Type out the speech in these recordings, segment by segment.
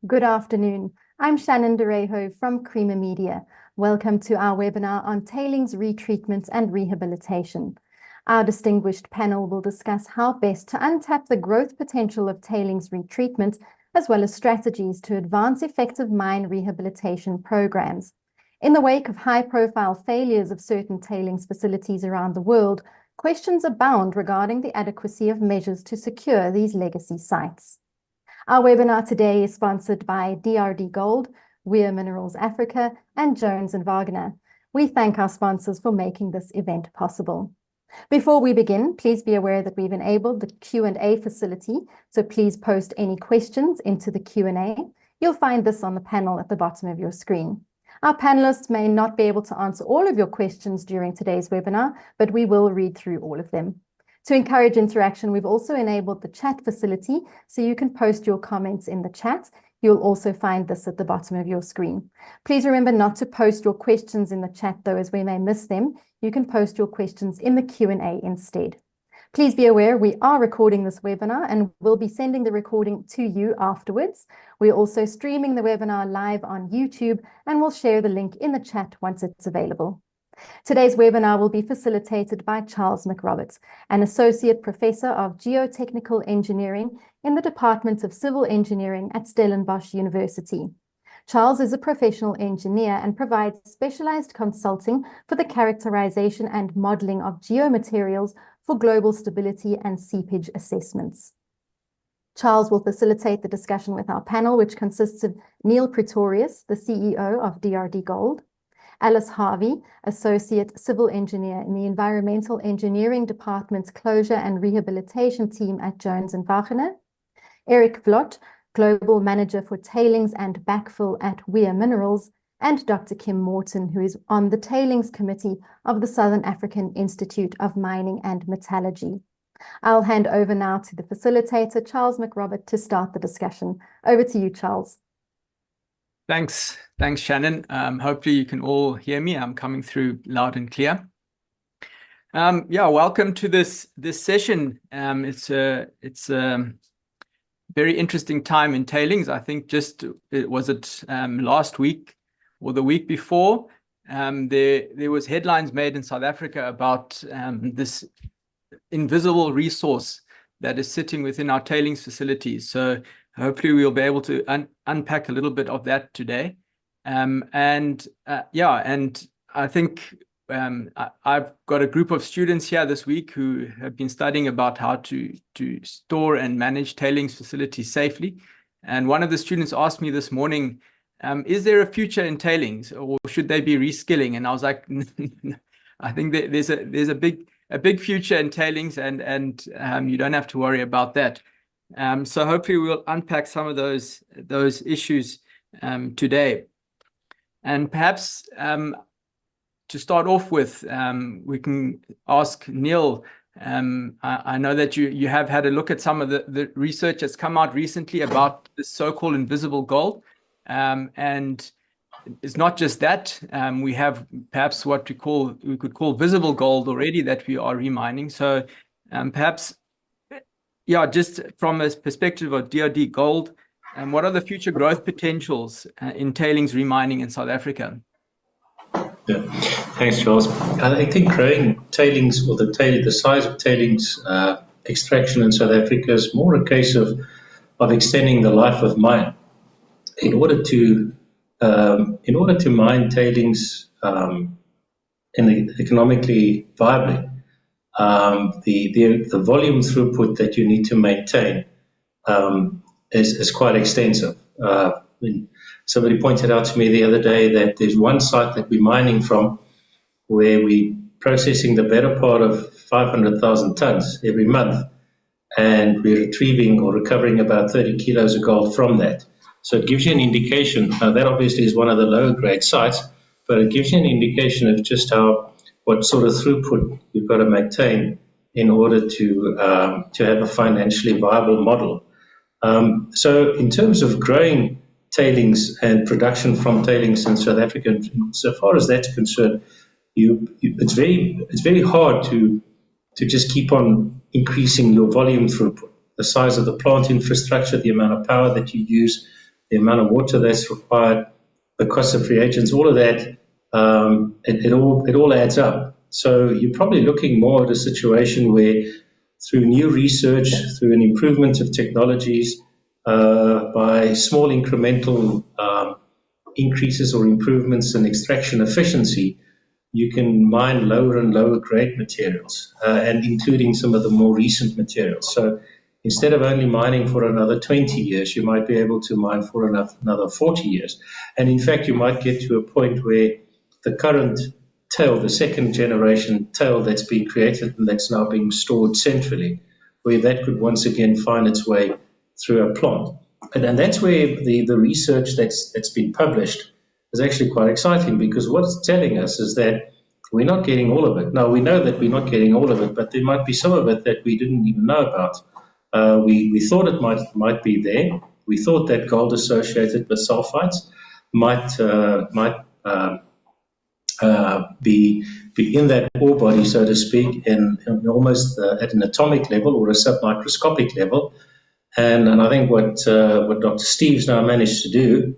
Good afternoon. I'm Shannon Derejo from Creamer Media. Welcome to our webinar on tailings retreatment and rehabilitation. Our distinguished panel will discuss how best to untap the growth potential of tailings retreatment, as well as strategies to advance effective mine rehabilitation programs. In the wake of high-profile failures of certain tailings facilities around the world, questions abound regarding the adequacy of measures to secure these legacy sites. Our webinar today is sponsored by DRD Gold, Weir Minerals Africa, and Jones & Wagner. We thank our sponsors for making this event possible. Before we begin, please be aware that we've enabled the Q&A facility, so please post any questions into the Q&A. You'll find this on the panel at the bottom of your screen. Our panelists may not be able to answer all of your questions during today's webinar, but we will read through all of them. To encourage interaction, we've also enabled the chat facility, so you can post your comments in the chat. You'll also find this at the bottom of your screen. Please remember not to post your questions in the chat, though, as we may miss them. You can post your questions in the Q&A instead. Please be aware we are recording this webinar and we'll be sending the recording to you afterwards. We're also streaming the webinar live on YouTube, and we'll share the link in the chat once it's available. Today's webinar will be facilitated by Charles McRoberts, an Associate Professor of Geotechnical Engineering in the Department of Civil Engineering at Stellenbosch University. Charles is a professional engineer and provides specialized consulting for the characterization and modeling of geomaterials for global stability and seepage assessments. Charles will facilitate the discussion with our panel, which consists of Neil Pretorius, the CEO of DRD Gold, Alice Harvey, Associate Civil Engineer in the Environmental Engineering Department's Closure and Rehabilitation Team at Jones & Wagner, Eric Vlot, Global Manager for Tailings and Backfill at Weir Minerals, and Dr. Kim Morton, who is on the Tailings Committee of the Southern African Institute of Mining and Metallurgy. I'll hand over now to the facilitator, Charles McRobert, to start the discussion. Over to you, Charles. Thanks, Shannon. Hopefully you can all hear me. I'm coming through loud and clear. Welcome to this session. It's a very interesting time in tailings. I think last week or the week before, there was headlines made in South Africa about this invisible resource that is sitting within our tailings facilities. So hopefully we'll be able to unpack a little bit of that today. And I think I've got a group of students here this week who have been studying about how to store and manage tailings facilities safely. And one of the students asked me this morning, is there a future in tailings, or should they be reskilling? And I was like, I think that there's a big future in tailings, and you don't have to worry about that. So hopefully we'll unpack some of those issues today. And perhaps to start off with, we can ask Neil. I know that you have had a look at some of the research that's come out recently about the so-called invisible gold. And it's not just that. We have perhaps what we could call visible gold already that we are remining. So perhaps, just from a perspective of DRD Gold, what are the future growth potentials in tailings remining in South Africa? Yeah. Thanks, Charles. I think growing tailings, or the size of tailings extraction in South Africa, is more a case of extending the life of mine. In order to mine tailings economically viably, the volume throughput that you need to maintain is quite extensive. Somebody pointed out to me the other day that there's one site that we're mining from where we're processing the better part of 500,000 tons every month, and we're retrieving or recovering about 30 kilos of gold from that. So it gives you an indication. That obviously is one of the lower grade sites, but it gives you an indication of just what sort of throughput you've got to maintain in order to have a financially viable model. So in terms of growing tailings and production from tailings in South Africa, so far as that's concerned, it's very hard to just keep on increasing your volume throughput. The size of the plant infrastructure, the amount of power that you use, the amount of water that's required, the cost of reagents, all of that, it all adds up. So you're probably looking more at a situation where through new research, through an improvement of technologies, by small incremental increases or improvements in extraction efficiency, you can mine lower and lower grade materials, and including some of the more recent materials. So instead of only mining for another 20 years, you might be able to mine for another 40 years. And in fact, you might get to a point where the current tail, the second generation tail that's been created and that's now being stored centrally, where that could once again find its way through a plant. And that's where the research that's been published is actually quite exciting, because what it's telling us is that we're not getting all of it. Now, we know that we're not getting all of it, but there might be some of it that we didn't even know about. We thought it might be there. We thought that gold associated with sulfides might be in that ore body, so to speak, in almost at an atomic level or a submicroscopic level. And I think what Dr. Steve's now managed to do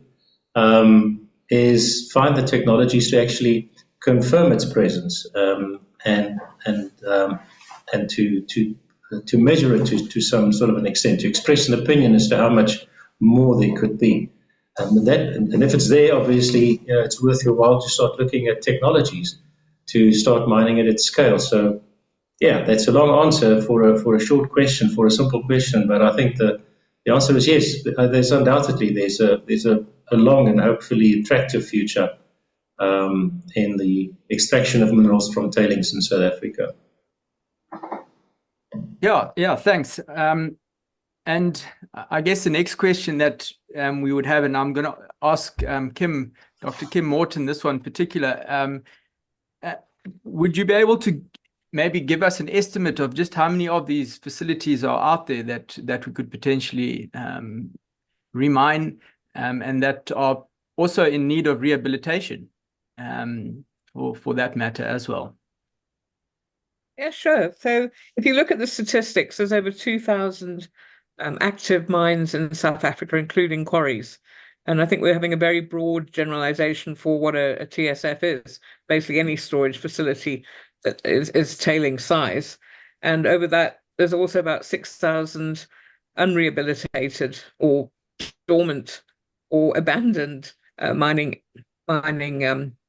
is find the technologies to actually confirm its presence, and to measure it to some sort of an extent, to express an opinion as to how much more there could be. And if it's there, obviously, it's worth your while to start looking at technologies to start mining it at scale. So, yeah, that's a long answer for a short question, for a simple question. But I think the answer is yes. There's undoubtedly there's a long and hopefully attractive future in the extraction of minerals from tailings in South Africa. Yeah, thanks. And I guess the next question that we would have, and I'm going to ask Dr. Kim Morton, this one in particular, would you be able to maybe give us an estimate of just how many of these facilities are out there that we could potentially remine, and that are also in need of rehabilitation, for that matter as well? Yeah, sure. So if you look at the statistics, there's over 2,000 active mines in South Africa, including quarries. And I think we're having a very broad generalization for what a TSF is, basically any storage facility that is tailing size. And over that, there's also about 6,000 unrehabilitated or dormant or abandoned mining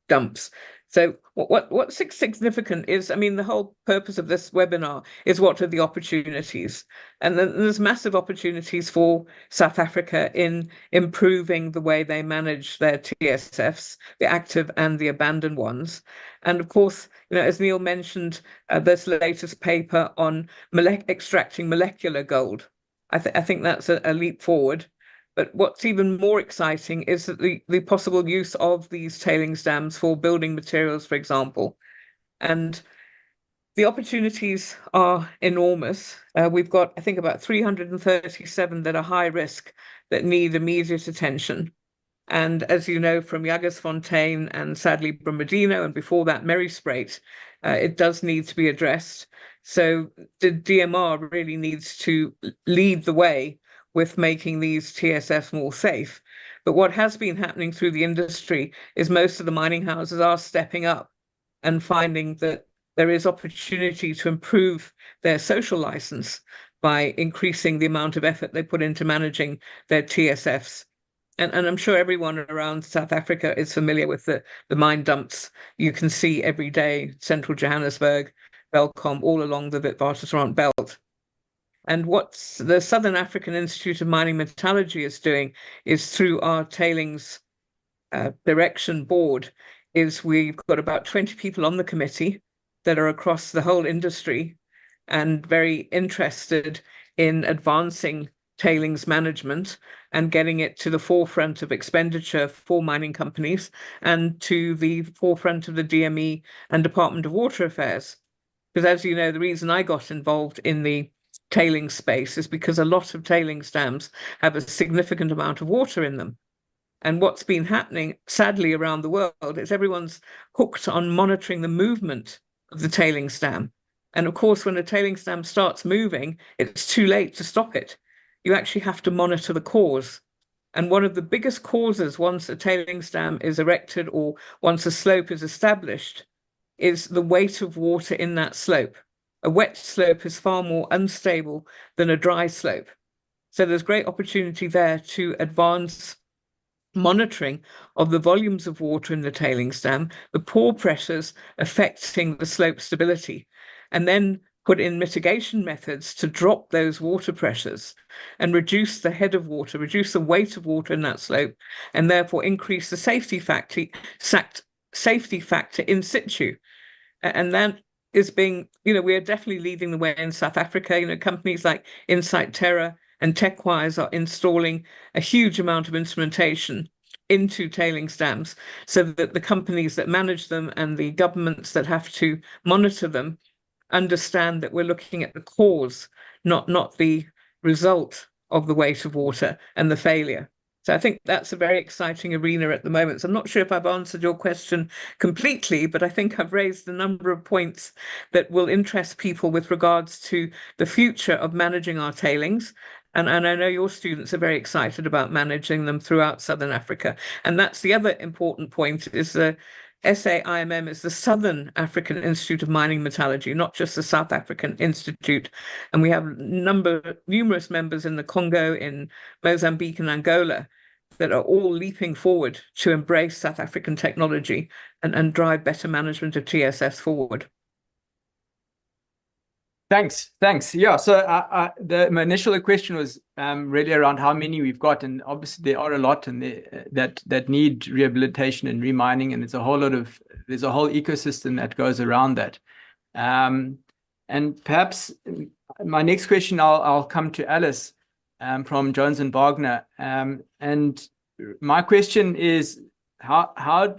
dumps. So what's significant is, I mean, the whole purpose of this webinar is what are the opportunities? And then there's massive opportunities for South Africa in improving the way they manage their TSFs, the active and the abandoned ones. And of course, as Neil mentioned, this latest paper on extracting molecular gold, I think that's a leap forward. But what's even more exciting is that the possible use of these tailings dams for building materials, for example. And the opportunities are enormous. We've got, I think, about 337 that are high risk that need immediate attention. And as you know from Jagersfontein and sadly Brumadinho, and before that Merriespruit, it does need to be addressed. So the DMR really needs to lead the way with making these TSFs more safe. But what has been happening through the industry is most of the mining houses are stepping up and finding that there is opportunity to improve their social license by increasing the amount of effort they put into managing their TSFs. And I'm sure everyone around South Africa is familiar with the mine dumps you can see every day, central Johannesburg, Belkom, all along the Witwatersrand belt. And what the Southern African Institute of Mining Metallurgy is doing is through our tailings direction board, is we've got about 20 people on the committee that are across the whole industry and very interested in advancing tailings management and getting it to the forefront of expenditure for mining companies and to the forefront of the DME and Department of Water Affairs. Because as you know, the reason I got involved in the tailings space is because a lot of tailings dams have a significant amount of water in them. And what's been happening, sadly, around the world is everyone's hooked on monitoring the movement of the tailings dam. And of course, when a tailings dam starts moving, it's too late to stop it. You actually have to monitor the cause. And one of the biggest causes once a tailings dam is erected or once a slope is established is the weight of water in that slope. A wet slope is far more unstable than a dry slope. So there's great opportunity there to advance monitoring of the volumes of water in the tailings dam, the pore pressures affecting the slope stability, and then put in mitigation methods to drop those water pressures and reduce the head of water, reduce the weight of water in that slope, and therefore increase the safety factor in situ. And that is being, we are definitely leading the way in South Africa. Companies like Insight Terra and TechWise are installing a huge amount of instrumentation into tailings dams so that the companies that manage them and the governments that have to monitor them understand that we're looking at the cause, not the result of the weight of water and the failure. So I think that's a very exciting arena at the moment. So I'm not sure if I've answered your question completely, but I think I've raised a number of points that will interest people with regards to the future of managing our tailings. And I know your students are very excited about managing them throughout Southern Africa. And that's the other important point, is the SAIMM is the Southern African Institute of Mining Metallurgy, not just the South African Institute. And we have numerous members in the Congo, in Mozambique and Angola that are all leaping forward to embrace South African technology and drive better management of TSS forward. Thanks. Yeah, so my initial question was really around how many we've got, and obviously there are a lot and that need rehabilitation and remining, and there's a whole ecosystem that goes around that. And perhaps my next question, I'll come to Alice from Jones and Wagner, and my question is how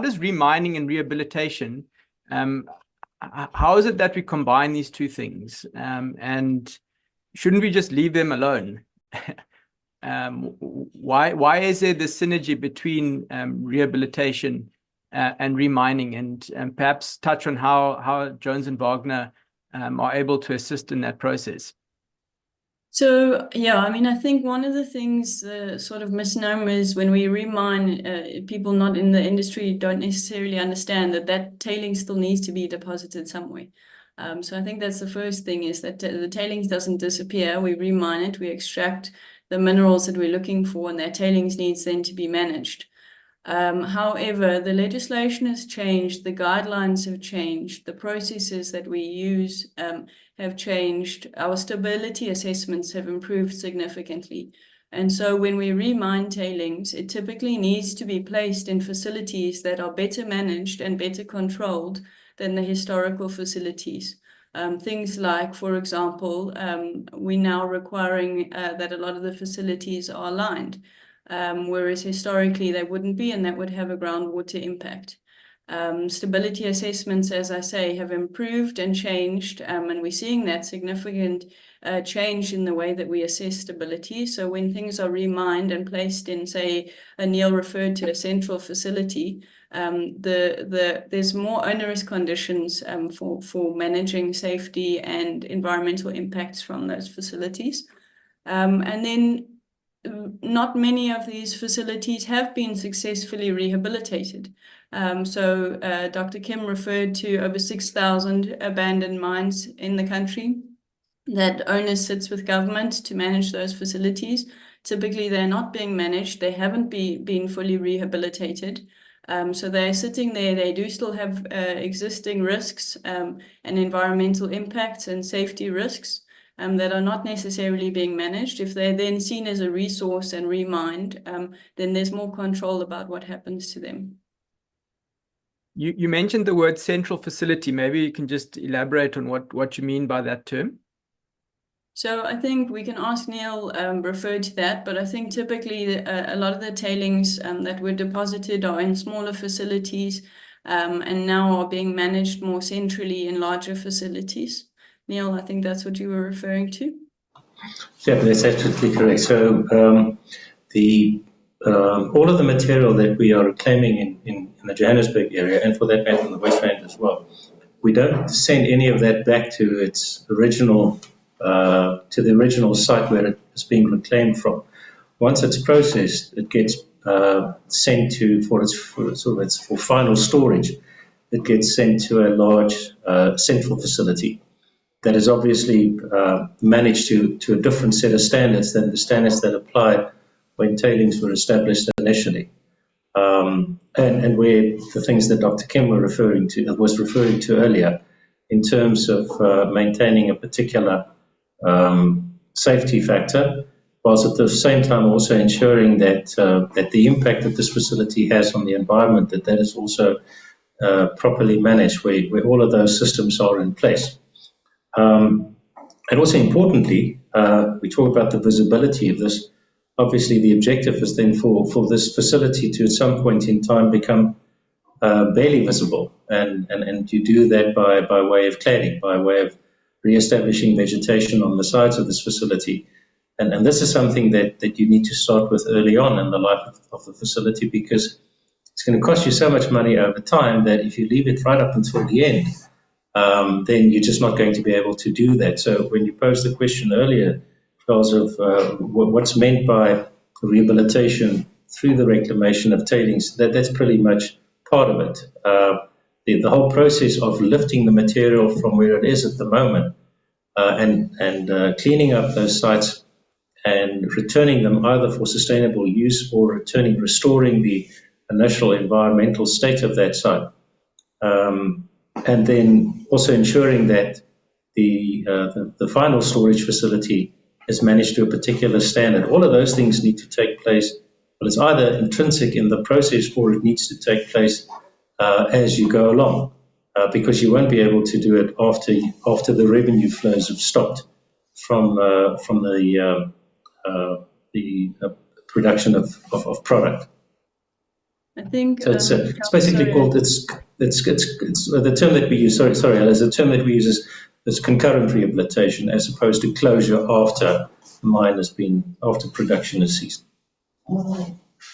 does remining and rehabilitation how is it that we combine these two things? And shouldn't we just leave them alone? Why is there this synergy between rehabilitation and remining? And perhaps touch on how Jones and Wagner are able to assist in that process. So, yeah, I mean, I think one of the things, sort of misnomers when we remine, people not in the industry don't necessarily understand that tailings still needs to be deposited somewhere. So I think that's the first thing, is that the tailings doesn't disappear. We remine it, we extract the minerals that we're looking for, and that tailings needs then to be managed. However, the legislation has changed, the guidelines have changed, the processes that we use have changed, our stability assessments have improved significantly. And so when we remine tailings, it typically needs to be placed in facilities that are better managed and better controlled than the historical facilities. Things like, for example, we're now requiring that a lot of the facilities are lined. Whereas historically they wouldn't be, and that would have a groundwater impact. Stability assessments, as I say, have improved and changed, and we're seeing that significant change in the way that we assess stability. So when things are remined and placed in, say, Neil referred to a central facility, there's more onerous conditions for managing safety and environmental impacts from those facilities. And then not many of these facilities have been successfully rehabilitated. So Dr. Kim referred to over 6,000 abandoned mines in the country. That onus sits with government to manage those facilities. Typically, they're not being managed. They haven't been fully rehabilitated. So they're sitting there. They do still have existing risks and environmental impacts and safety risks that are not necessarily being managed. If they're then seen as a resource and remined, then there's more control about what happens to them. You mentioned the word central facility. Maybe you can just elaborate on what you mean by that term. So I think we can ask Neil refer to that, but I think typically a lot of the tailings that were deposited are in smaller facilities and now are being managed more centrally in larger facilities. Neil, I think that's what you were referring to. Yeah, that's absolutely correct. So all of the material that we are reclaiming in the Johannesburg area, and for that matter in the West Rand as well, we don't send any of that back to its original, to the original site where it was being reclaimed from. once it's processed, it gets sent to for final storage. It gets sent to a large central facility that is obviously managed to a different set of standards than the standards that applied when tailings were established initially. And where the things that Dr. Kim was referring to earlier, in terms of maintaining a particular safety factor, whilst at the same time also ensuring that that the impact that this facility has on the environment, that is also properly managed, where all of those systems are in place. And also importantly, we talk about the visibility of this. Obviously, the objective is then for this facility to at some point in time become barely visible, and you do that by way of cladding, by way of re-establishing vegetation on the sides of this facility. And this is something that you need to start with early on in the life of the facility, because it's going to cost you so much money over time that if you leave it right up until the end, then you're just not going to be able to do that. So when you posed the question earlier, Charles, of what's meant by rehabilitation through the reclamation of tailings, that's pretty much part of it. The whole process of lifting the material from where it is at the moment and cleaning up those sites and returning them either for sustainable use or restoring the initial environmental state of that site. And then also ensuring that the final storage facility is managed to a particular standard. All of those things need to take place. Well, it's either intrinsic in the process or it needs to take place as you go along, because you won't be able to do it after the revenue flows have stopped from the production of product. I think so it's basically called it's the term that we use. Sorry, Alice. The term that we use is concurrent rehabilitation, as opposed to closure after the mine has been after production has ceased.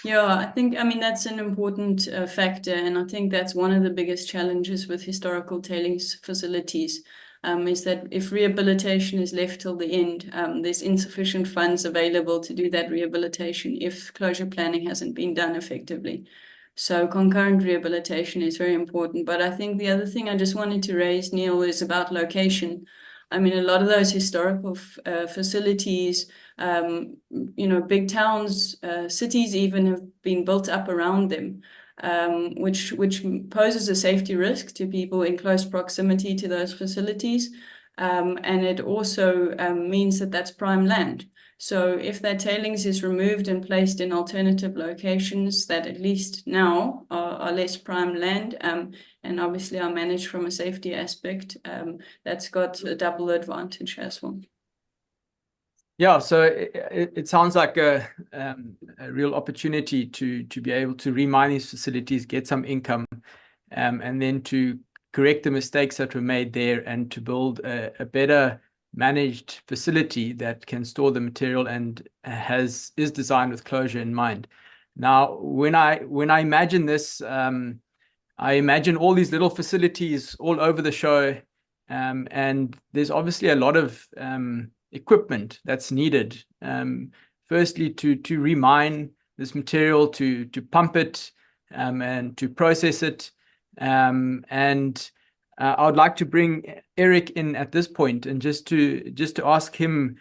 Yeah, I mean, that's an important factor, and I think that's one of the biggest challenges with historical tailings facilities, is that if rehabilitation is left till the end, there's insufficient funds available to do that rehabilitation if closure planning hasn't been done effectively. So concurrent rehabilitation is very important. But I think the other thing I just wanted to raise, Neil, is about location. I mean, a lot of those historical facilities, big towns, cities even have been built up around them, which poses a safety risk to people in close proximity to those facilities. And it also means that that's prime land. So if that tailings is removed and placed in alternative locations that at least now are less prime land, and obviously are managed from a safety aspect, that's got a double advantage as well. Yeah, so it sounds like a real opportunity to be able to remine these facilities, get some income, and then to correct the mistakes that were made there and to build a better managed facility that can store the material and is designed with closure in mind. Now, when I imagine this, I imagine all these little facilities all over the show, and there's obviously a lot of equipment that's needed. Firstly, to remine this material, to pump it, and to process it, and I would like to bring Eric in at this point and just to ask him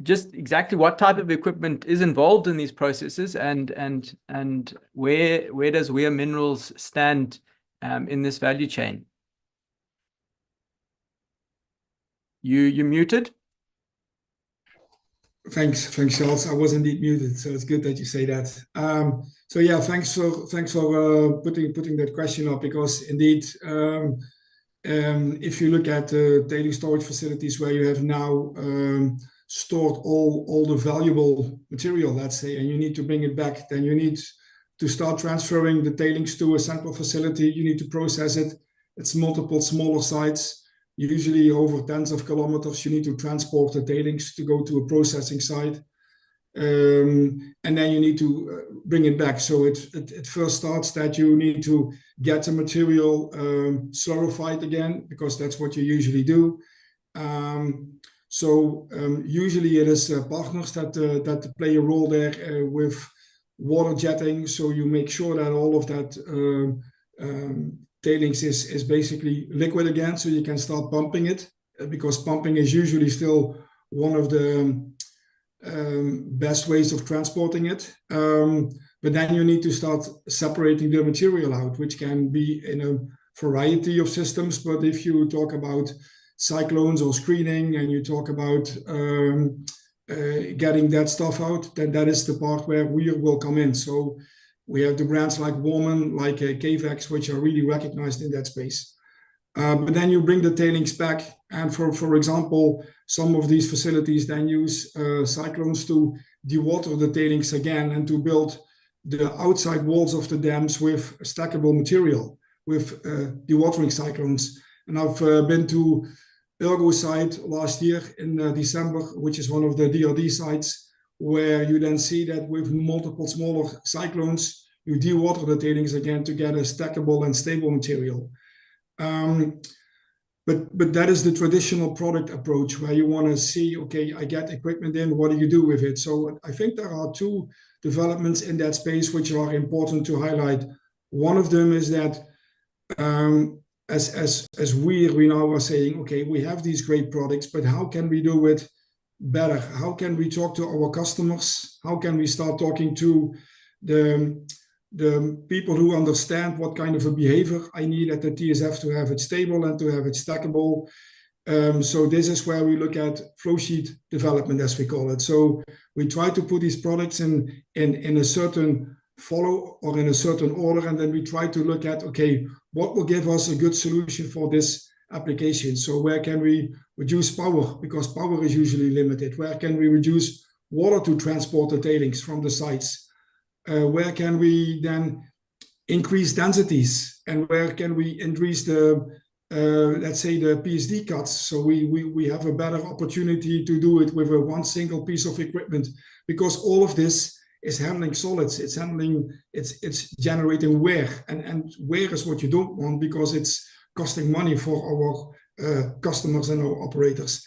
just exactly what type of equipment is involved in these processes, and where does Weir Minerals stand in this value chain. You muted? Thanks, Charles. I was indeed muted, so it's good that you say that. So yeah, thanks for putting that question up, because indeed, if you look at the tailings storage facilities where you have now stored all the valuable material, let's say, and you need to bring it back, then you need to start transferring the tailings to a central facility. You need to process it. It's multiple smaller sites. Usually over tens of kilometers, you need to transport the tailings to go to a processing site. And then you need to bring it back. So it first starts that you need to get the material solidified again, because that's what you usually do. So usually it is partners that play a role there with water jetting. So you make sure that all of that tailings is basically liquid again, so you can start pumping it, because pumping is usually still one of the best ways of transporting it. But then you need to start separating the material out, which can be in a variety of systems. But if you talk about cyclones or screening, and you talk about getting that stuff out, then that is the part where we will come in. So we have the brands like Warman, like KVEX, which are really recognized in that space. But then you bring the tailings back, and for example, some of these facilities then use cyclones to dewater the tailings again, and to build the outside walls of the dams with stackable material, with dewatering cyclones. And I've been to Ergo site last year in December, which is one of the DRD sites, where you then see that with multiple smaller cyclones, you dewater the tailings again to get a stackable and stable material. But that is the traditional product approach, where you want to see, okay, I get equipment in, what do you do with it? So I think there are two developments in that space which are important to highlight. One of them is that as we now are saying, okay, we have these great products, but how can we do it better? How can we talk to our customers? How can we start talking to the people who understand what kind of a behavior I need at the TSF to have it stable and to have it stackable? So this is where we look at flow sheet development, as we call it. So we try to put these products in a certain follow or in a certain order, and then we try to look at, okay, what will give us a good solution for this application? So where can we reduce power, because power is usually limited? Where can we reduce water to transport the tailings from the sites? Where can we then increase densities, and where can we increase the let's say the PSD cuts, so we have a better opportunity to do it with one single piece of equipment, because all of this is handling solids. It's generating wear, and wear is what you don't want, because it's costing money for our customers and our operators.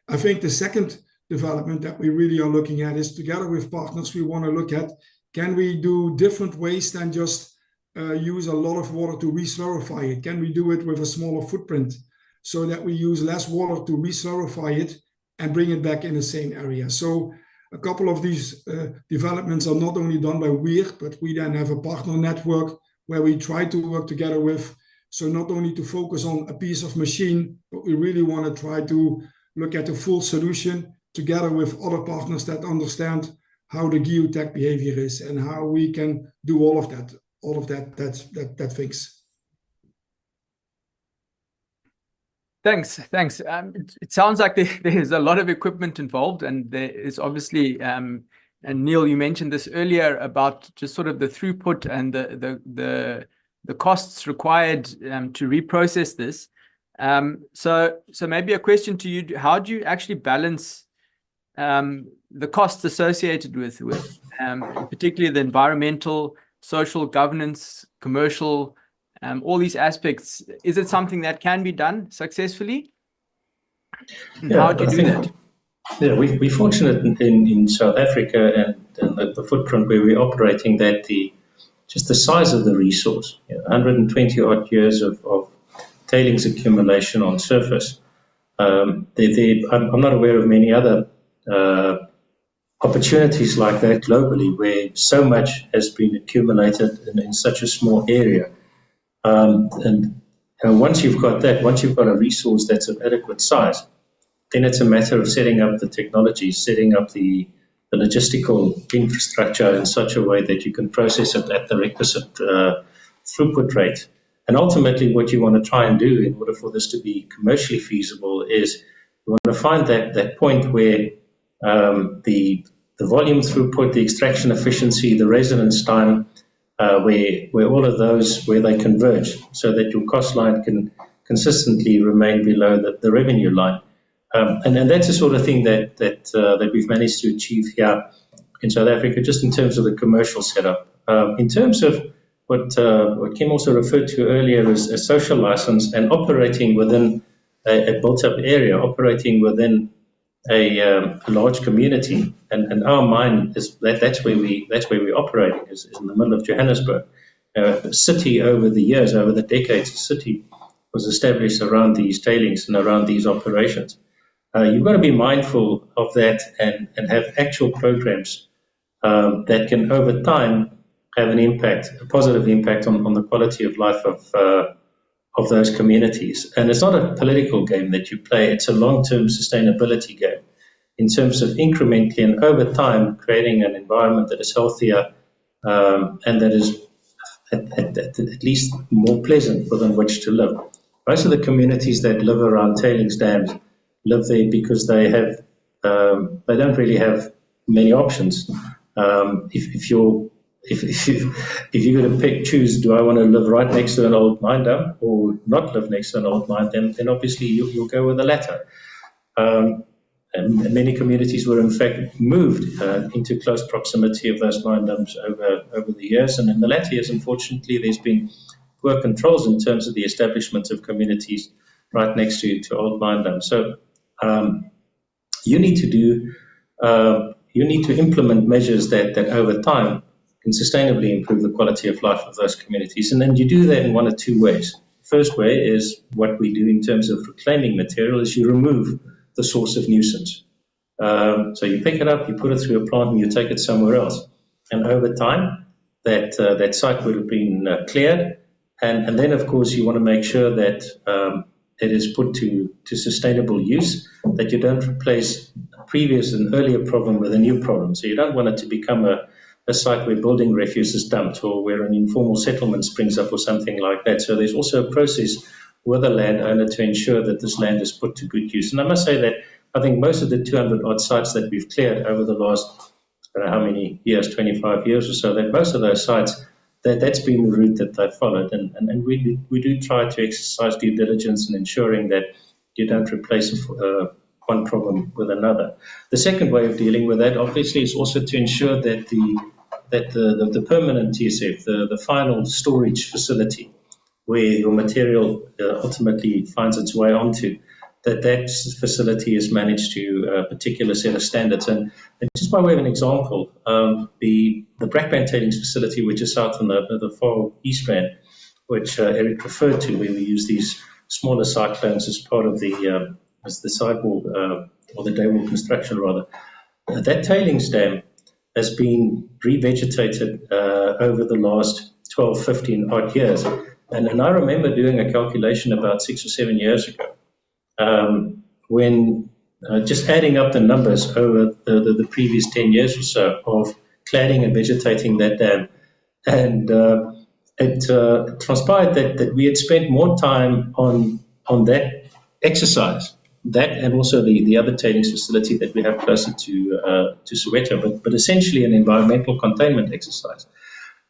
I think the second development that we really are looking at is, together with partners, we want to look at, can we do different ways than just use a lot of water to resolidify it? Can we do it with a smaller footprint, so that we use less water to resolidify it and bring it back in the same area? So a couple of these developments are not only done by Weir, but we then have a partner network where we try to work together with. So not only to focus on a piece of machine, but we really want to try to look at the full solution together with other partners that understand how the geotech behavior is, and how we can do all of that things. Thanks. It sounds like there's a lot of equipment involved, and there is obviously, and Neil, you mentioned this earlier about just sort of the throughput and the costs required to reprocess this. So maybe a question to you: how do you actually balance the costs associated with particularly the environmental, social, governance, commercial, all these aspects? Is it something that can be done successfully? Yeah, how do you do that? Yeah, we're fortunate in South Africa and the footprint where we're operating, that just the size of the resource, 120 odd years of tailings accumulation on surface. I'm not aware of many other opportunities like that globally, where so much has been accumulated in such a small area. And once you've got that, once you've got a resource that's of adequate size, then it's a matter of setting up the technology, setting up the logistical infrastructure in such a way that you can process it at the requisite throughput rate. And ultimately, what you want to try and do in order for this to be commercially feasible is you want to find that point where the volume throughput, the extraction efficiency, the residence time, where all of those, where they converge, so that your cost line can consistently remain below the revenue line. And that's the sort of thing that we've managed to achieve here in South Africa, just in terms of the commercial setup. In terms of what Kim also referred to earlier as a social license, and operating within a built-up area, operating within a large community, and our mine is that's where we're operating is in the middle of Johannesburg. A city over the years, over the decades, a city was established around these tailings and around these operations. You've got to be mindful of that and have actual programs that can, over time, have an impact, a positive impact on the quality of life of those communities. And it's not a political game that you play, it's a long-term sustainability game in terms of incrementally and over time creating an environment that is healthier and that is at least more pleasant within which to live. Most of the communities that live around tailings dams live there because they don't really have many options. If you're going to choose, do I want to live right next to an old mine dump or not live next to an old mine dump, then obviously you'll go with the latter. And many communities were in fact moved into close proximity of those mine dumps over the years. And in the latter years, unfortunately, there's been poor controls in terms of the establishment of communities right next to old mine dumps. So you need to implement measures that over time can sustainably improve the quality of life of those communities. And then you do that in one of two ways. First way is what we do in terms of reclaiming material is you remove the source of nuisance. So you pick it up, you put it through a plant, and you take it somewhere else. And over time, that site would have been cleared. And then, of course, you want to make sure that it is put to sustainable use, that you don't replace a previous and earlier problem with a new problem. So you don't want it to become a site where building refuse is dumped or where an informal settlement springs up or something like that. So there's also a process with a landowner to ensure that this land is put to good use. And I must say that I think most of the 200-odd sites that we've cleared over the last, I don't know how many years, 25 years or so, that most of those sites, that's been the route that they've followed. And we do try to exercise due diligence in ensuring that you don't replace one problem with another. The second way of dealing with that, obviously, is also to ensure that the permanent TSF, the final storage facility, where your material ultimately finds its way onto, that facility is managed to a particular set of standards. And just by way of an example, the Brakpan tailings facility, which is out in the far east rand, which Eric referred to, where we use these smaller cyclones as part of the sidewall or the daywall construction rather, that tailings dam has been revegetated over the last 12, 15 odd years. And I remember doing a calculation about 6 or 7 years ago when just adding up the numbers over the previous 10 years or so of cladding and vegetating that dam. And it transpired that we had spent more time on that exercise, that and also the other tailings facility that we have closer to Soweto, but essentially an environmental containment exercise,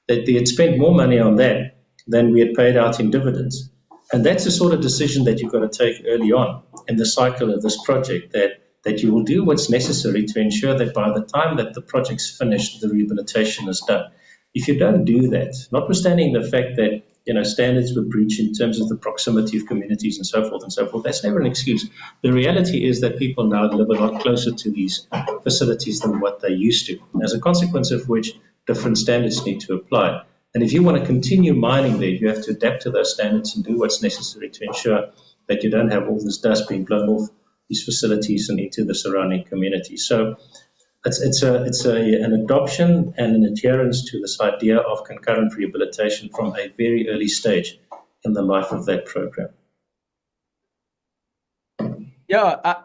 that they had spent more money on that than we had paid out in dividends. And that's the sort of decision that you've got to take early on in the cycle of this project, that you will do what's necessary to ensure that by the time that the project's finished, the rehabilitation is done. If you don't do that, notwithstanding the fact that standards were breached in terms of the proximity of communities and so forth, that's never an excuse. The reality is that people now live a lot closer to these facilities than what they used to, as a consequence of which different standards need to apply. And if you want to continue mining there, you have to adapt to those standards and do what's necessary to ensure that you don't have all this dust being blown off these facilities and into the surrounding community. So it's an adoption and an adherence to this idea of concurrent rehabilitation from a very early stage in the life of that program. Yeah,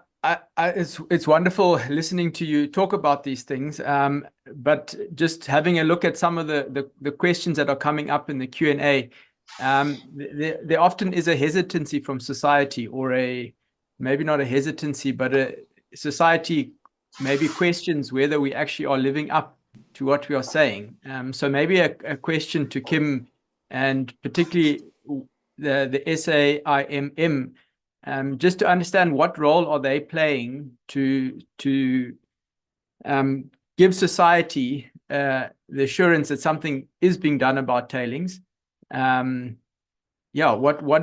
it's wonderful listening to you talk about these things. But just having a look at some of the questions that are coming up in the Q&A, there often is a hesitancy from society, or maybe not a hesitancy, but a society maybe questions whether we actually are living up to what we are saying. So maybe a question to Kim, and particularly the SAIMM, just to understand what role are they playing to give society the assurance that something is being done about tailings. What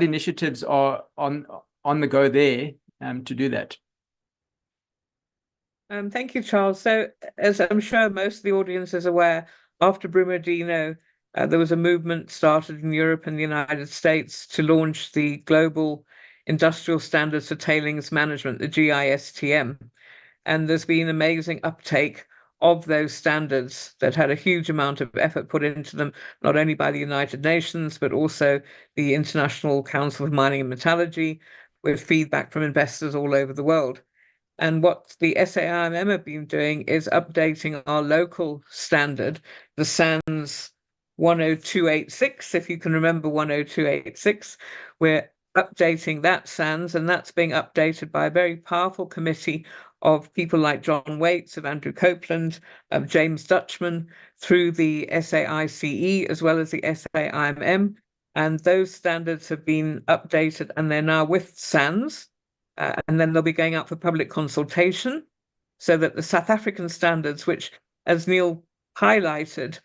initiatives are on the go there to do that? Thank you, Charles. So, as I'm sure most of the audience is aware, after Brumadinho, there was a movement started in Europe and the United States to launch the Global Industrial Standards for Tailings Management, the GISTM. And there's been amazing uptake of those standards that had a huge amount of effort put into them, not only by the United Nations, but also the International Council of Mining and Metallurgy, with feedback from investors all over the world. And what the SAIMM have been doing is updating our local standard, the SANS 10286, if you can remember 10286. We're updating that SANS, and that's being updated by a very powerful committee of people like John Waits, of Andrew Copeland, of James Dutchman, through the SAICE as well as the SAIMM. And those standards have been updated, and they're now with SANS. And then they'll be going out for public consultation, so that the South African standards, which, as Neil highlighted,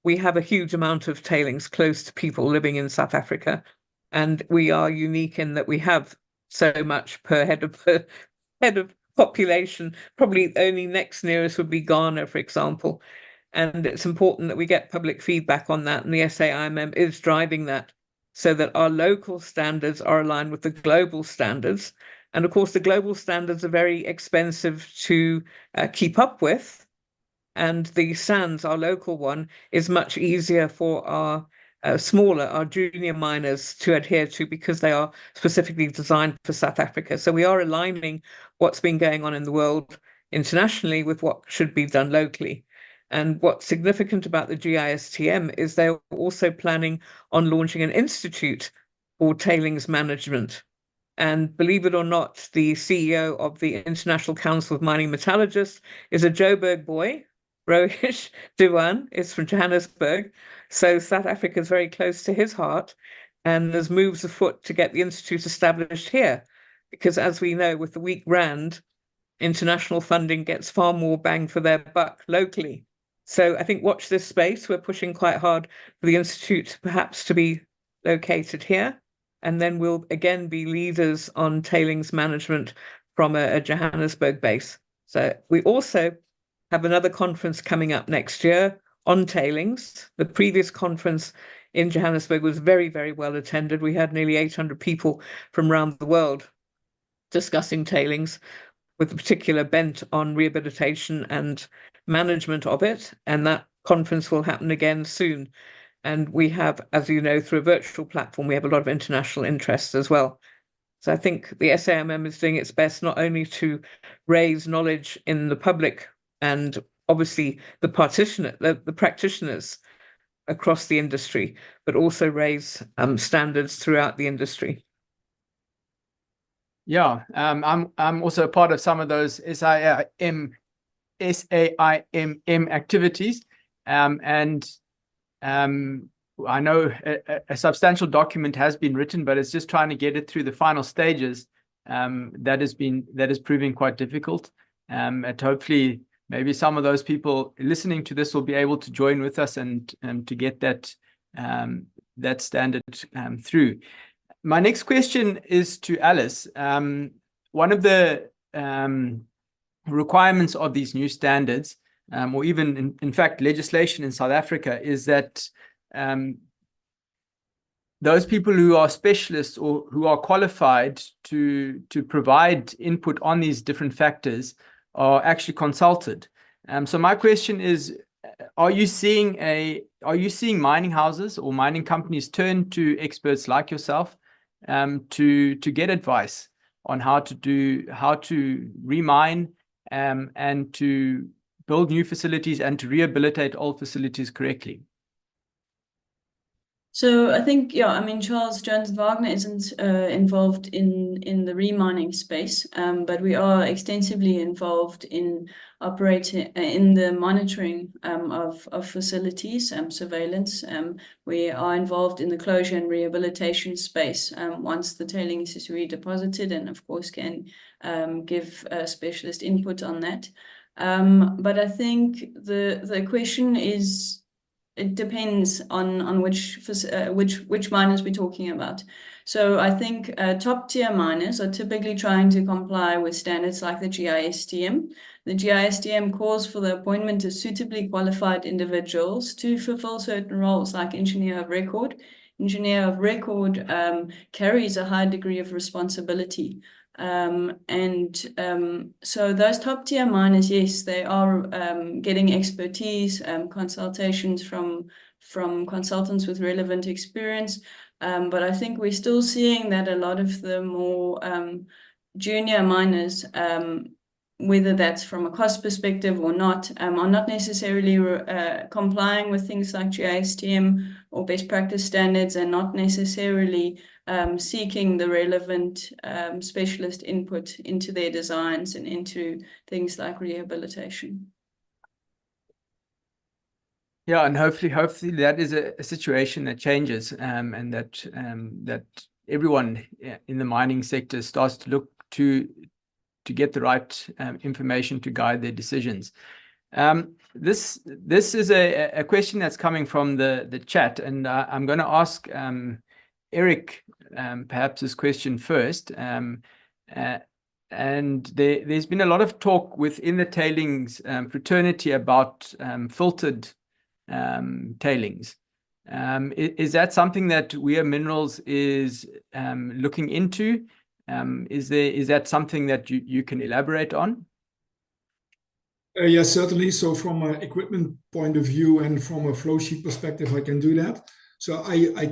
we have a huge amount of tailings close to people living in South Africa. And we are unique in that we have so much per head of population. Probably only next nearest would be Ghana, for example. And it's important that we get public feedback on that. And the SAIMM is driving that, so that our local standards are aligned with the global standards. And of course, the global standards are very expensive to keep up with. And the SANS, our local one, is much easier for our our junior miners to adhere to, because they are specifically designed for South Africa. So we are aligning what's been going on in the world internationally with what should be done locally. And what's significant about the GISTM is they're also planning on launching an institute for tailings management. And believe it or not, the CEO of the International Council of Mining Metallurgists is a Joburg boy. Rohish Diwan is from Johannesburg. So South Africa is very close to his heart. And there's moves afoot to get the institute established here. Because as we know, with the weak rand, international funding gets far more bang for their buck locally. So I think watch this space. We're pushing quite hard for the institute perhaps to be located here. And then we'll again be leaders on tailings management from a Johannesburg base. So we also have another conference coming up next year on tailings. The previous conference in Johannesburg was very, very well attended. We had nearly 800 people from around the world discussing tailings, with a particular bent on rehabilitation and management of it. And that conference will happen again soon. And we have, as you know, through a virtual platform, we have a lot of international interests as well. So I think the SAIMM is doing its best not only to raise knowledge in the public and obviously the practitioners across the industry, but also raise standards throughout the industry. Yeah, I'm also a part of some of those SAIMM activities, and I know a substantial document has been written, but it's just trying to get it through the final stages. That is proving quite difficult. And hopefully, maybe some of those people listening to this will be able to join with us and to get that standard through. My next question is to Alice. One of the requirements of these new standards, or even in fact legislation in South Africa, is that those people who are specialists or who are qualified to provide input on these different factors are actually consulted. So my question is, are you seeing mining houses or mining companies turn to experts like yourself to get advice on how to remine and to build new facilities and to rehabilitate old facilities correctly? So I think, yeah, I mean, Charles Jones Wagner isn't involved in the remining space, but we are extensively involved in operating in the monitoring of facilities, surveillance. We are involved in the closure and rehabilitation space once the tailings is redeposited, and of course can give specialist input on that. But I think the question is, it depends on which miners we're talking about. So I think top tier miners are typically trying to comply with standards like the GISTM The GISTM calls for the appointment of suitably qualified individuals to fulfill certain roles like engineer of record. Engineer of record carries a high degree of responsibility. So those top tier miners, yes, they are getting expertise, consultations from consultants with relevant experience. But I think we're still seeing that a lot of the more junior miners, whether that's from a cost perspective or not, are not necessarily complying with things like GISTM or best practice standards, and not necessarily seeking the relevant specialist input into their designs and into things like rehabilitation. Yeah, and hopefully that is a situation that changes, and that everyone in the mining sector starts to look to get the right information to guide their decisions. This is a question that's coming from the chat, and I'm going to ask Eric perhaps this question first. And there's been a lot of talk within the tailings fraternity about filtered tailings. Is that something that Weir Minerals is looking into? Is that something that you can elaborate on? Yes, certainly. So from an equipment point of view and from a flow sheet perspective, I can do that. So I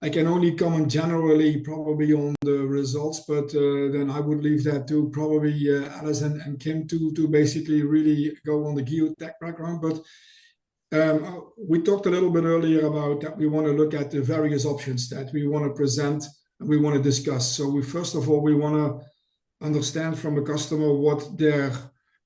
can only comment generally probably on the results, but then I would leave that to probably Alice and Kim to basically really go on the geotech background. But we talked a little bit earlier about that we want to look at the various options that we want to present and we want to discuss. So first of all, we want to understand from the customer what their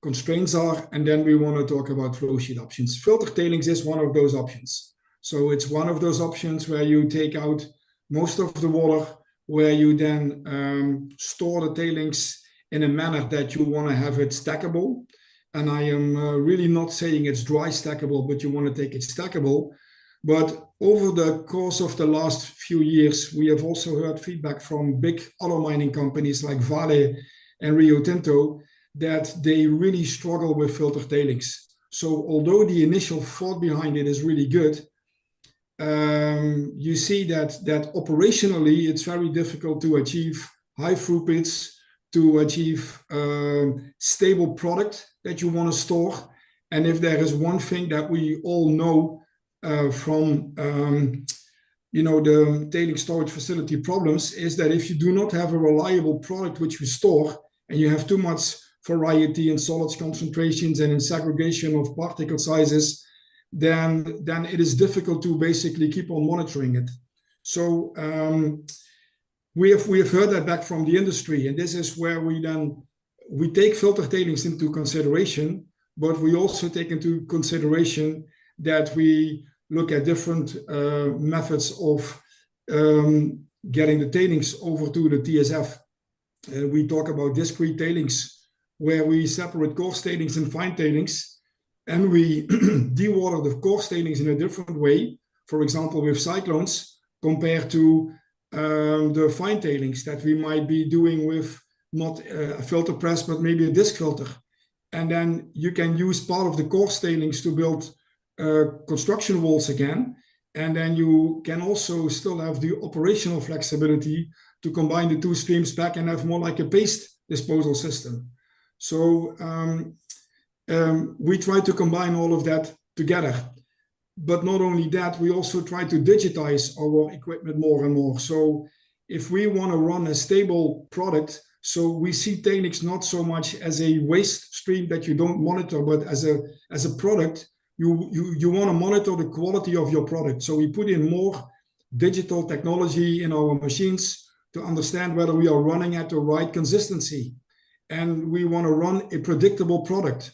constraints are, and then we want to talk about flow sheet options. Filter tailings is one of those options. So it's one of those options where you take out most of the water, where you then store the tailings in a manner that you want to have it stackable. And I am really not saying it's dry stackable, but you want to take it stackable. But over the course of the last few years, we have also heard feedback from big other mining companies like Vale and Rio Tinto that they really struggle with filter tailings. So although the initial thought behind it is really good, you see that operationally it's very difficult to achieve high throughputs, to achieve stable product that you want to store. And if there is one thing that we all know from the tailing storage facility problems, is that if you do not have a reliable product which you store, and you have too much variety in solids concentrations and in segregation of particle sizes, then it is difficult to basically keep on monitoring it. So we have heard that back from the industry, and this is where we take filter tailings into consideration, but we also take into consideration that we look at different methods of getting the tailings over to the TSF. We talk about discrete tailings, where we separate coarse tailings and fine tailings, and we dewater the coarse tailings in a different way, for example, with cyclones, compared to the fine tailings that we might be doing with not a filter press, but maybe a disc filter. And then you can use part of the coarse tailings to build construction walls again. And then you can also still have the operational flexibility to combine the two streams back and have more like a paste disposal system. So we try to combine all of that together. But not only that, we also try to digitize our equipment more and more. So if we want to run a stable product, so we see tailings not so much as a waste stream that you don't monitor, but as a product, you want to monitor the quality of your product. So we put in more digital technology in our machines to understand whether we are running at the right consistency. And we want to run a predictable product.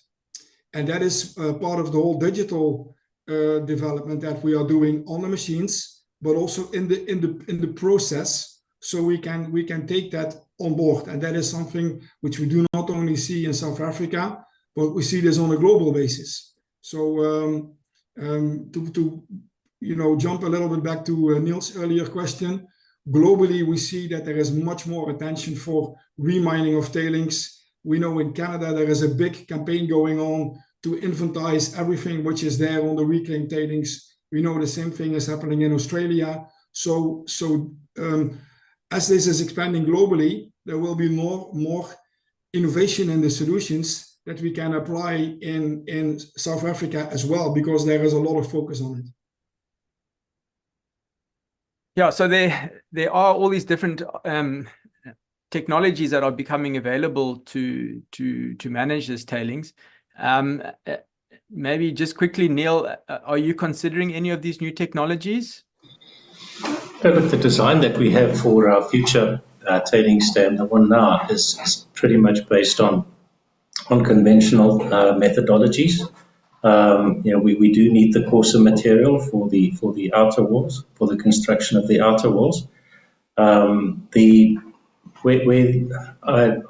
And that is part of the whole digital development that we are doing on the machines, but also in the process, so we can take that on board. And that is something which we do not only see in South Africa, but we see this on a global basis. So to jump a little bit back to Niels' earlier question, globally we see that there is much more attention for remining of tailings, We know in Canada there is a big campaign going on to inventarize everything which is there on the reclaimed tailings. We know the same thing is happening in Australia. So as this is expanding globally, there will be more innovation in the solutions that we can apply in South Africa as well, because there is a lot of focus on it. Yeah, so there are all these different technologies that are becoming available to manage this tailings. Maybe just quickly, Neil, are you considering any of these new technologies? But the design that we have for our future tailings dam, the one now, is pretty much based on conventional methodologies. We do need the coarser material for the outer walls, for the construction of the outer walls. I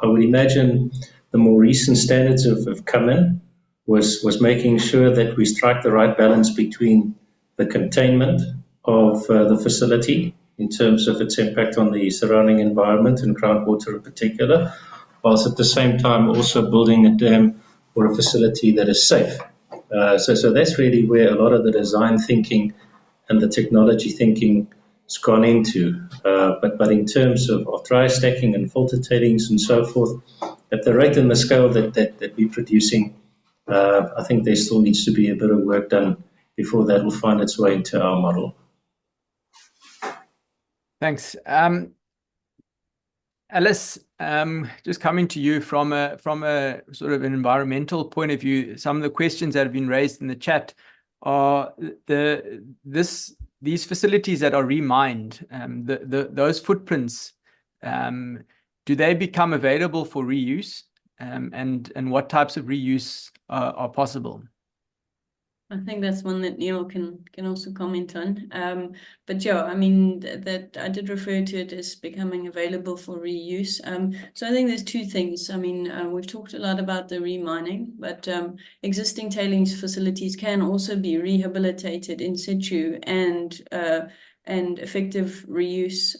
would imagine the more recent standards have come in was making sure that we strike the right balance between the containment of the facility in terms of its impact on the surrounding environment and groundwater in particular, whilst at the same time also building a dam or a facility that is safe. So that's really where a lot of the design thinking and the technology thinking has gone into. But in terms of dry stacking and filter tailings and so forth, at the rate and the scale that we're producing, I think there still needs to be a bit of work done before that will find its way into our model. Thanks. Alice, just coming to you from a sort of an environmental point of view, some of the questions that have been raised in the chat are these facilities that are remined, those footprints, do they become available for reuse? And what types of reuse are possible? I think that's one that Neil can also comment on. But yeah, I mean, that I did refer to it as becoming available for reuse. So I think there's two things. I mean, we've talked a lot about the remining, but existing tailings facilities can also be rehabilitated in situ and effective reuse.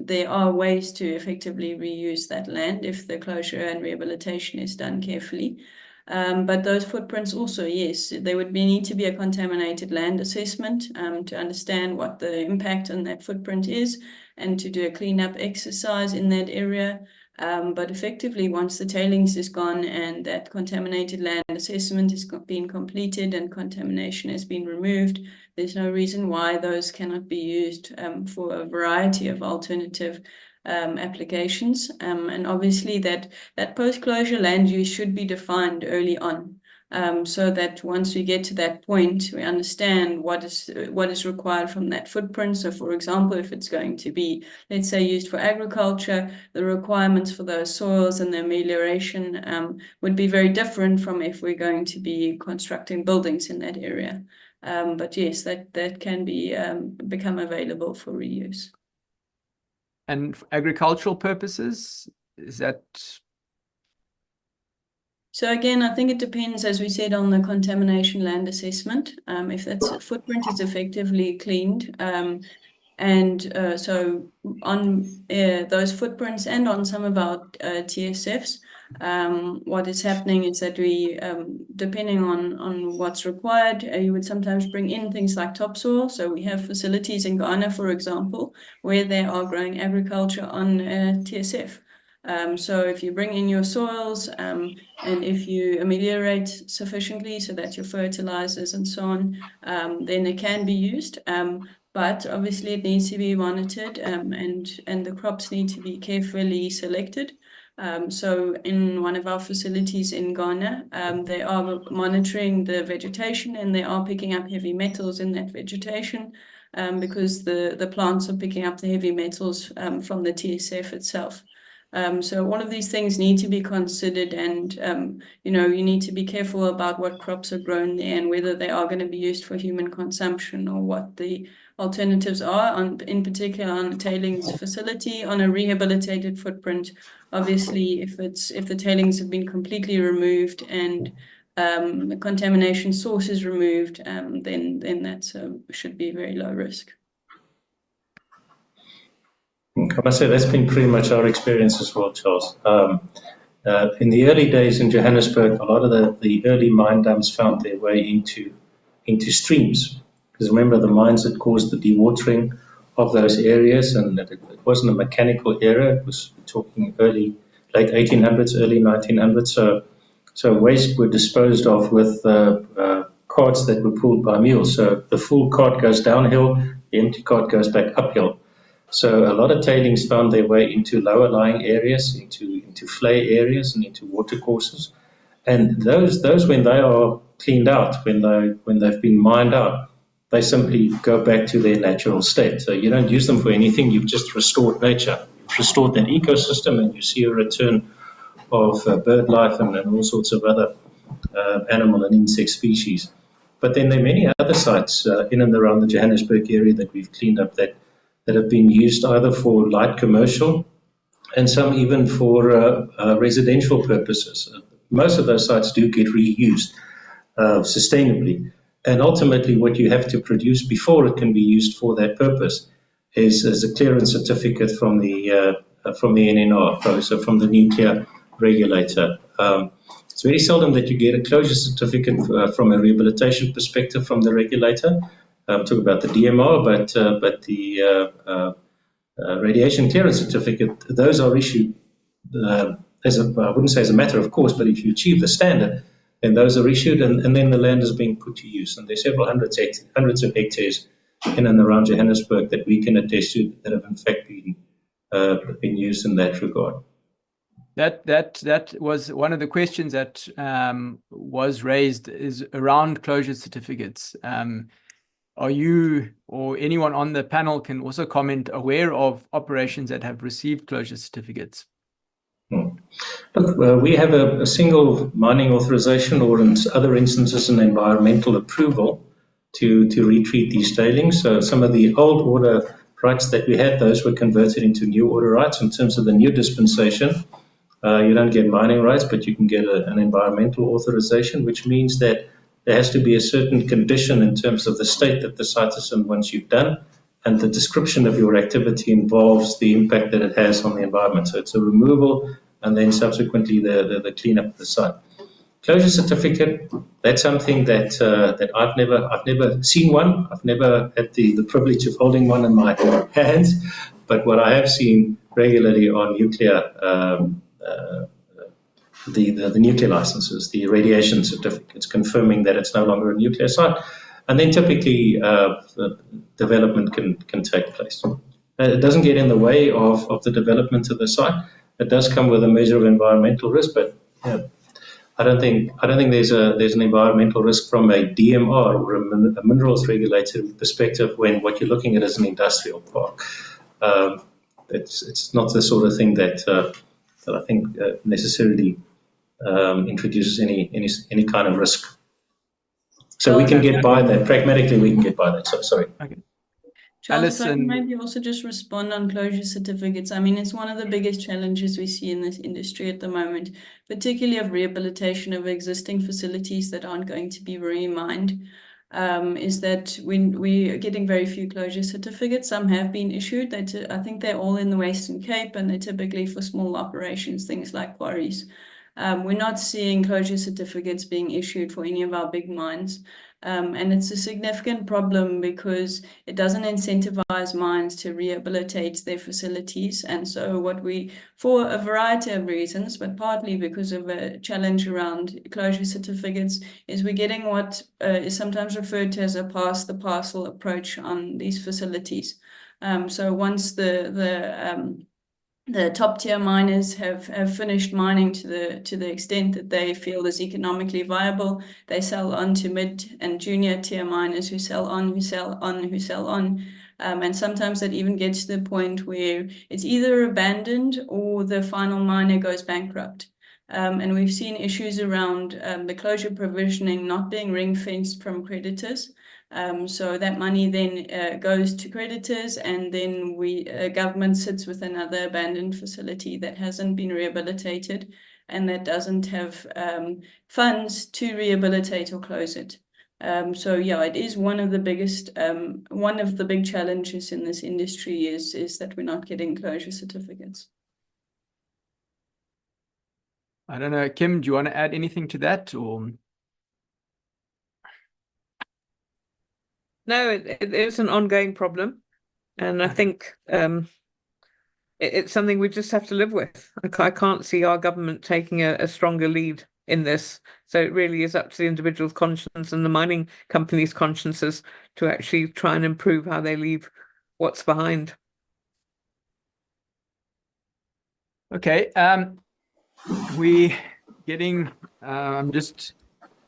There are ways to effectively reuse that land if the closure and rehabilitation is done carefully. But those footprints also, yes, there would need to be a contaminated land assessment to understand what the impact on that footprint is and to do a cleanup exercise in that area. But effectively, once the tailings is gone and that contaminated land assessment has been completed and contamination has been removed, there's no reason why those cannot be used for a variety of alternative applications. And obviously that post-closure land use should be defined early on, so that once we get to that point, we understand what is required from that footprint. So for example, if it's going to be, let's say, used for agriculture, the requirements for those soils and the amelioration would be very different from if we're going to be constructing buildings in that area. But yes, that can be become available for reuse. And for agricultural purposes, is that? So again, I think it depends, as we said, on the contamination land assessment. If that footprint is effectively cleaned, so on those footprints and on some of our TSFs, what is happening is that we, depending on what's required, you would sometimes bring in things like topsoil. So we have facilities in Ghana, for example, where they are growing agriculture on TSF. So if you bring in your soils and if you ameliorate sufficiently so that your fertilizers and so on, then it can be used. But obviously it needs to be monitored and the crops need to be carefully selected. So in one of our facilities in Ghana, they are monitoring the vegetation and they are picking up heavy metals in that vegetation because the plants are picking up the heavy metals from the TSF itself. So all of these things need to be considered, and you need to be careful about what crops are grown there and whether they are going to be used for human consumption or what the alternatives are, in particular on a tailings facility, on a rehabilitated footprint. Obviously, if the tailings have been completely removed and the contamination source is removed, then that should be very low risk. I must say that's been pretty much our experience as well, Charles. In the early days in Johannesburg, a lot of the early mine dumps found their way into streams. Because remember, the mines that caused the dewatering of those areas, and it wasn't a mechanical era. It was talking late 1800s, early 1900s. So waste were disposed of with carts that were pulled by mules. So the full cart goes downhill, the empty cart goes back uphill. So a lot of tailings found their way into lower lying areas, into flay areas, and into watercourses. And those when they are cleaned out, when they've been mined out, they simply go back to their natural state. So you don't use them for anything. You've just restored nature. You've restored that ecosystem, and you see a return of bird life and all sorts of other animal and insect species. But then there are many other sites in and around the Johannesburg area that we've cleaned up that have been used either for light commercial and some even for residential purposes. Most of those sites do get reused sustainably. And ultimately, what you have to produce before it can be used for that purpose is a clearance certificate from the NNR, so from the nuclear regulator. It's very seldom that you get a closure certificate from a rehabilitation perspective from the regulator. Talk about the DMR, but the radiation clearance certificate, those are issued I wouldn't say as a matter of course, but if you achieve the standard, then those are issued, and then the land is being put to use. And there's several hundreds of hectares in and around Johannesburg that we can attest to that have in fact been used in that regard. That was one of the questions that was raised, is around closure certificates. Are you or anyone on the panel can also comment aware of operations that have received closure certificates? Look, we have a single mining authorization, or in other instances an environmental approval to retreat these tailings. So some of the old order rights that we had, those were converted into new order rights. In terms of the new dispensation, you don't get mining rights, but you can get an environmental authorization, which means that there has to be a certain condition in terms of the state that the site is in once you've done, and the description of your activity involves the impact that it has on the environment. So it's a removal and then subsequently the cleanup of the site. Closure certificate, that's something that I've never seen one. I've never had the privilege of holding one in my hands, but what I have seen regularly on nuclear, the nuclear licenses, the radiation certificates confirming that it's no longer a nuclear site, and then typically development can take place. It doesn't get in the way of the development of the site. It does come with a measure of environmental risk, but I don't think there's an environmental risk from a DMR or a minerals regulator perspective when what you're looking at is an industrial park. It's not the sort of thing that I think necessarily introduces any kind of risk. So we can get by that. Pragmatically, we can get by that. So sorry. Okay. Charles, if I can maybe also just respond on closure certificates. I mean, it's one of the biggest challenges we see in this industry at the moment, particularly of rehabilitation of existing facilities that aren't going to be remined, is that we're getting very few closure certificates. Some have been issued. I think they're all in the Western Cape, and they're typically for small operations, things like quarries. We're not seeing closure certificates being issued for any of our big mines. And it's a significant problem because it doesn't incentivize mines to rehabilitate their facilities. And so for a variety of reasons, but partly because of a challenge around closure certificates, is we're getting what is sometimes referred to as a pass the parcel approach on these facilities. So once the top tier miners have finished mining to the extent that they feel is economically viable, they sell on to mid and junior tier miners who sell on. And sometimes that even gets to the point where it's either abandoned or the final miner goes bankrupt. And we've seen issues around the closure provisioning not being ring-fenced from creditors. So that money then goes to creditors, and then government sits with another abandoned facility that hasn't been rehabilitated and that doesn't have funds to rehabilitate or close it. So yeah, it is one of the big challenges in this industry is that we're not getting closure certificates. I don't know, Kim, do you want to add anything to that, or? No, it is an ongoing problem, and I think it's something we just have to live with. I can't see our government taking a stronger lead in this. So it really is up to the individual's conscience and the mining companies' consciences to actually try and improve how they leave what's behind. Okay, we getting, I'm just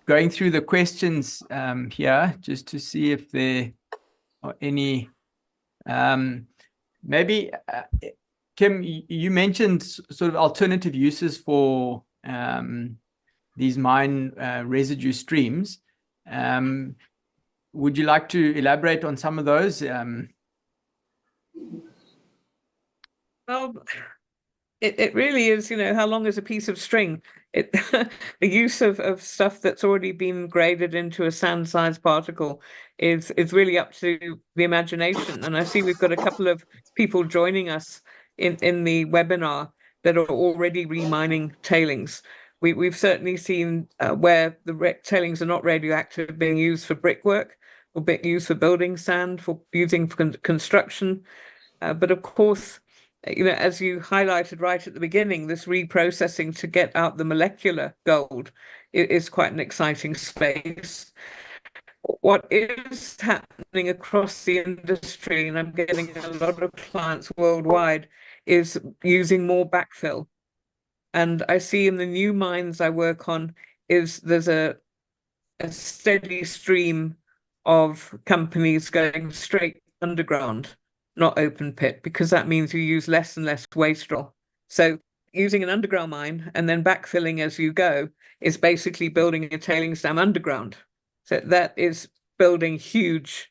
going through the questions here just to see if there are any, maybe, Kim, you mentioned sort of alternative uses for these mine residue streams. Would you like to elaborate on some of those? Well, it really is, how long is a piece of string? The use of stuff that's already been graded into a sand-sized particle is really up to the imagination. And I see we've got a couple of people joining us in the webinar that are already remining tailings. We've certainly seen where the tailings are not radioactive being used for brickwork, or being used for building sand, for using for construction. But of course, as you highlighted right at the beginning, this reprocessing to get out the molecular gold is quite an exciting space. What is happening across the industry, and I'm getting a lot of clients worldwide, is using more backfill. And I see in the new mines I work on there's a steady stream of companies going straight underground, not open pit, because that means you use less and less waste rock. So using an underground mine and then backfilling as you go is basically building a tailings dam underground. So that is building huge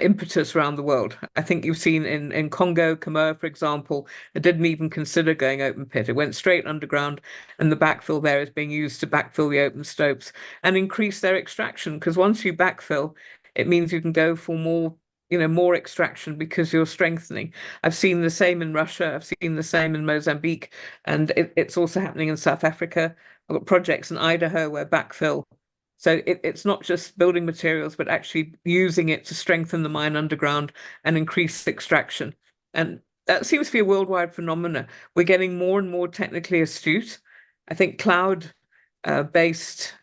impetus around the world. I think you've seen in Congo, Cameroon, for example, it didn't even consider going open pit. It went straight underground, and the backfill there is being used to backfill the open stopes and increase their extraction. Because once you backfill, it means you can go for more extraction because you're strengthening. I've seen the same in Russia. I've seen the same in Mozambique, and it's also happening in South Africa. I've got projects in Idaho where backfill. So it's not just building materials, but actually using it to strengthen the mine underground and increase extraction. And that seems to be a worldwide phenomenon. We're getting more and more technically astute. I think cloud-based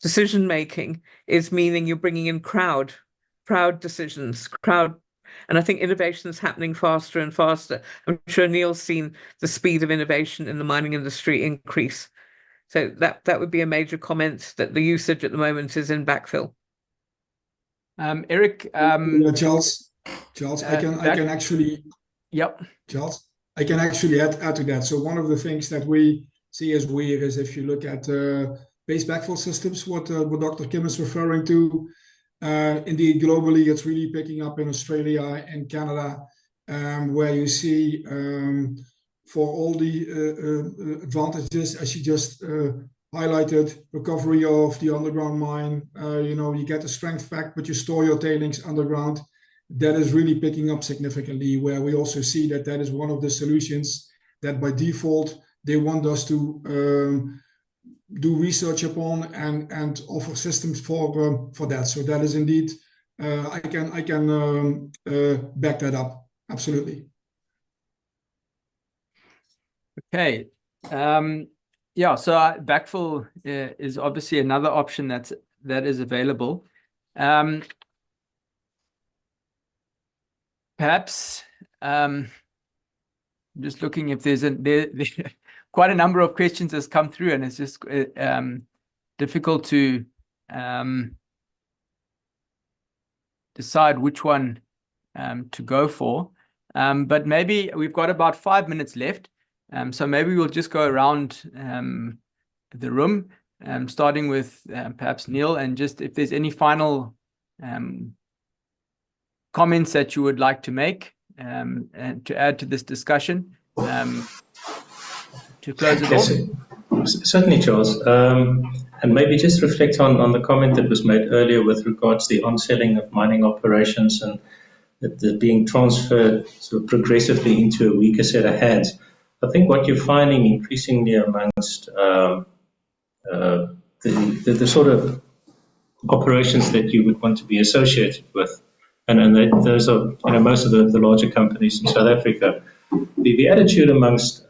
decision making is meaning you're bringing in crowd decisions, and I think innovation is happening faster and faster. I'm sure Neil's seen the speed of innovation in the mining industry increase. So that would be a major comment, that the usage at the moment is in backfill. Eric, Charles, I can actually, yep. Charles, I can actually add to that. So one of the things that we see as weird is if you look at base backfill systems, what Dr. Kim is referring to. Indeed, globally, it's really picking up in Australia and Canada, where you see for all the advantages, as you just highlighted, recovery of the underground mine, you get the strength back, but you store your tailings underground. That is really picking up significantly, where we also see that is one of the solutions that by default, they want us to do research upon and offer systems for that. So that is indeed, I can back that up. Absolutely. Okay. Yeah, so backfill is obviously another option that is available. Perhaps just looking if there's quite a number of questions has come through, and it's just difficult to decide which one to go for. But maybe we've got about 5 minutes left. So maybe we'll just go around the room, starting with perhaps Neil, and just if there's any final comments that you would like to make and to add to this discussion to close it off. Certainly, Charles. And maybe just reflect on the comment that was made earlier with regards to the on-selling of mining operations and that they're being transferred sort of progressively into a weaker set of hands. I think what you're finding increasingly amongst the sort of operations that you would want to be associated with, and those are most of the larger companies in South Africa. The attitude amongst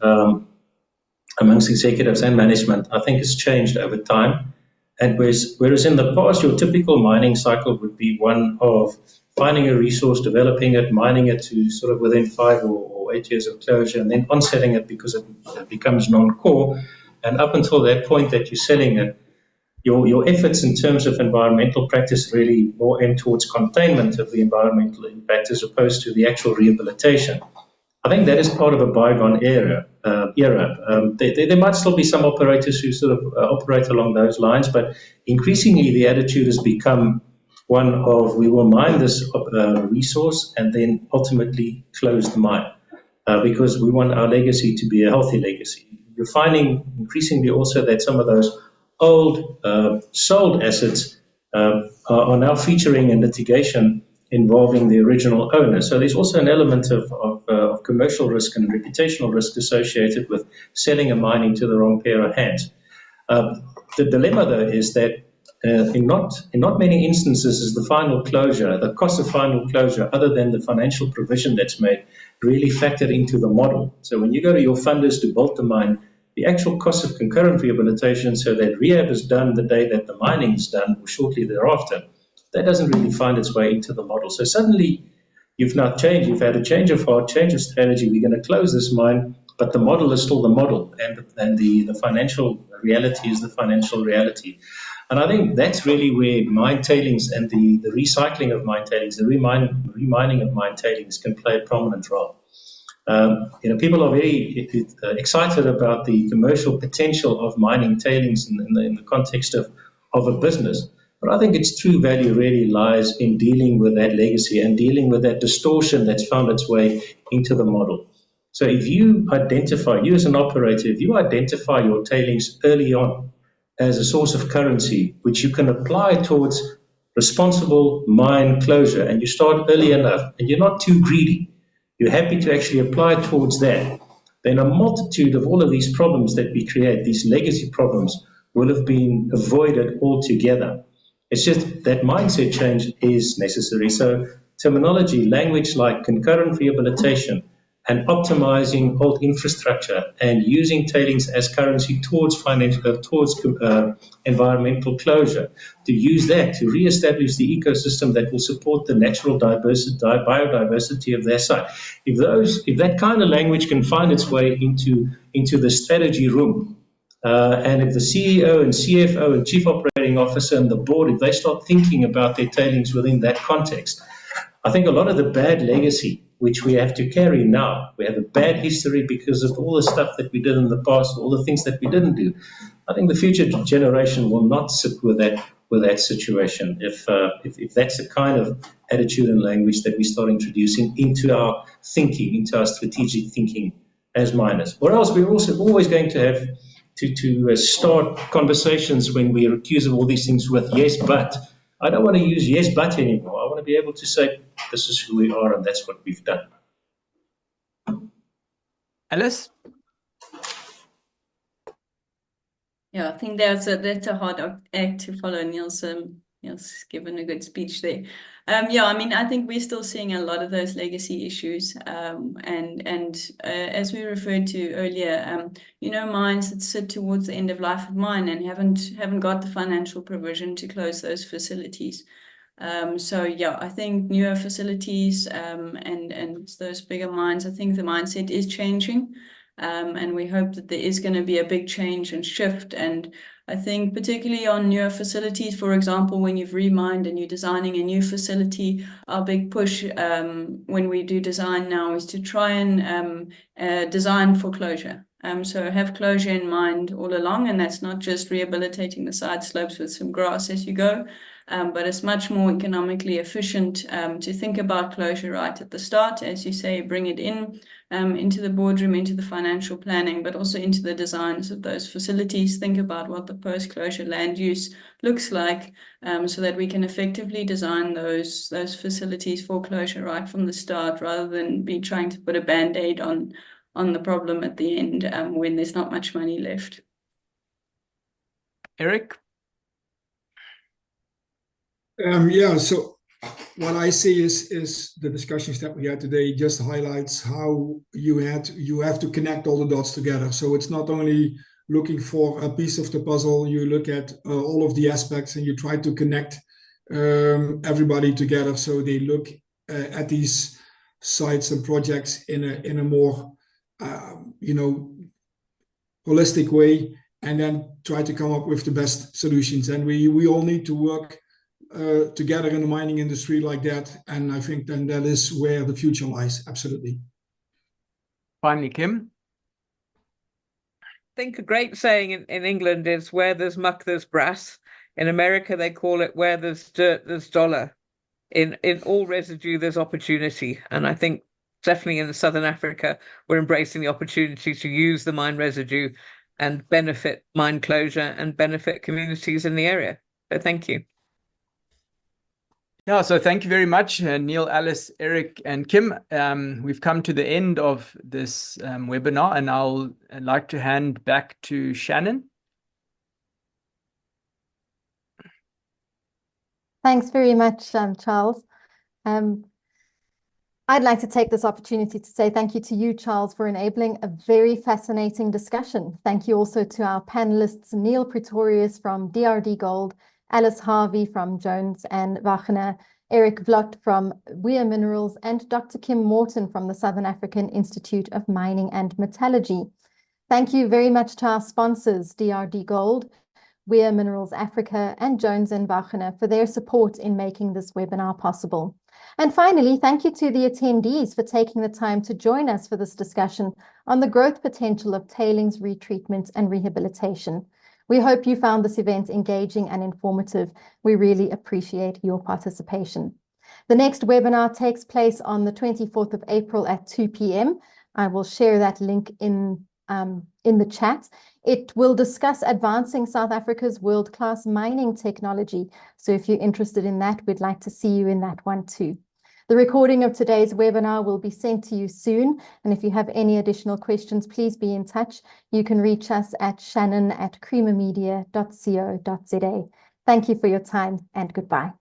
executives and management, I think, has changed over time. And whereas in the past, your typical mining cycle would be one of finding a resource, developing it, mining it to sort of within 5 or 8 years of closure, and then onselling it because it becomes non-core. And up until that point that you're selling it, your efforts in terms of environmental practice really more aimed towards containment of the environmental impact as opposed to the actual rehabilitation. I think that is part of a bygone era. There might still be some operators who sort of operate along those lines, but increasingly the attitude has become one of we will mine this resource and then ultimately close the mine because we want our legacy to be a healthy legacy. You're finding increasingly also that some of those old sold assets are now featuring in litigation involving the original owner. So there's also an element of commercial risk and reputational risk associated with selling a mine into the wrong pair of hands. The dilemma, though, is that in not many instances is the final closure, the cost of final closure, other than the financial provision that's made, really factored into the model. So when you go to your funders to build the mine, the actual cost of concurrent rehabilitation, so that rehab is done the day that the mining is done or shortly thereafter, that doesn't really find its way into the model. So suddenly you've now changed, you've had a change of heart, change of strategy, we're going to close this mine, but the model is still the model, and the financial reality is the financial reality. And I think that's really where mine tailings and the recycling of mine tailings, the remining of mine tailings can play a prominent role. People are very excited about the commercial potential of mining tailings in the context of a business. But I think its true value really lies in dealing with that legacy and dealing with that distortion that's found its way into the model. So if you as an operator, if you identify your tailings early on as a source of currency, which you can apply towards responsible mine closure, and you start early enough, and you're not too greedy, you're happy to actually apply towards that, then a multitude of all of these problems that we create, these legacy problems, will have been avoided altogether. It's just that mindset change is necessary. So terminology, language like concurrent rehabilitation and optimizing old infrastructure and using tailings as currency towards environmental closure, to use that to reestablish the ecosystem that will support the natural biodiversity of their site. If that kind of language can find its way into the strategy room, and if the CEO and CFO and Chief Operating Officer and the board, if they start thinking about their tailings within that context, I think a lot of the bad legacy which we have to carry now, we have a bad history because of all the stuff that we did in the past, all the things that we didn't do. I think the future generation will not sit with that situation if that's the kind of attitude and language that we start introducing into our thinking, into our strategic thinking as miners. Or else we're also always going to have to start conversations when we are accused of all these things with yes, but. I don't want to use yes, but anymore. I want to be able to say this is who we are and that's what we've done. Alice? Yeah, I think that's a hard act to follow. Niels given a good speech there. I think we're still seeing a lot of those legacy issues, as we referred to earlier, mines that sit towards the end of life of mine and haven't got the financial provision to close those facilities. I think newer facilities and those bigger mines, I think the mindset is changing. And we hope that there is going to be a big change and shift. And I think particularly on newer facilities, for example, when you've remined and you're designing a new facility, our big push when we do design now is to try and design for closure. So have closure in mind all along, and that's not just rehabilitating the side slopes with some grass as you go, but it's much more economically efficient to think about closure right at the start, as you say, bring it into the boardroom, into the financial planning, but also into the designs of those facilities. Think about what the post-closure land use looks like, so that we can effectively design those facilities for closure right from the start, rather than be trying to put a band-aid on on the problem at the end when there's not much money left. Eric? Yeah, so what I see is the discussions that we had today just highlights how you have to connect all the dots together. So it's not only looking for a piece of the puzzle, you look at all of the aspects and you try to connect everybody together so they look at these sites and projects in a more holistic way, and then try to come up with the best solutions. And we all need to work together in the mining industry like that. And I think then that is where the future lies. Absolutely. Finally, Kim? I think a great saying in England is where there's muck, there's brass. In America, they call it where there's dirt, there's dollar. In all residue, there's opportunity. And I think definitely in Southern Africa, we're embracing the opportunity to use the mine residue and benefit mine closure and benefit communities in the area. So thank you. Yeah, so thank you very much, Neil, Alice, Eric, and Kim. We've come to the end of this webinar, and I'd like to hand back to Shannon. Thanks very much, Charles. I'd like to take this opportunity to say thank you to you, Charles, for enabling a very fascinating discussion. Thank you also to our panelists, Neil Pretorius from DRD Gold, Alice Harvey from Jones and Wagner, Eric Vlot from Weir Minerals, and Dr. Kim Morton from the Southern African Institute of Mining and Metallurgy. Thank you very much to our sponsors, DRD Gold, Weir Minerals Africa, and Jones and Wagner for their support in making this webinar possible. And finally, thank you to the attendees for taking the time to join us for this discussion on the growth potential of tailings retreatment and rehabilitation. We hope you found this event engaging and informative. We really appreciate your participation. The next webinar takes place on the 24th of April at 2 p.m. I will share that link in the chat. It will discuss advancing South Africa's world-class mining technology. So if you're interested in that, we'd like to see you in that one too. The recording of today's webinar will be sent to you soon. And if you have any additional questions, please be in touch. You can reach us at shannon@creamermedia.co.za. Thank you for your time and goodbye.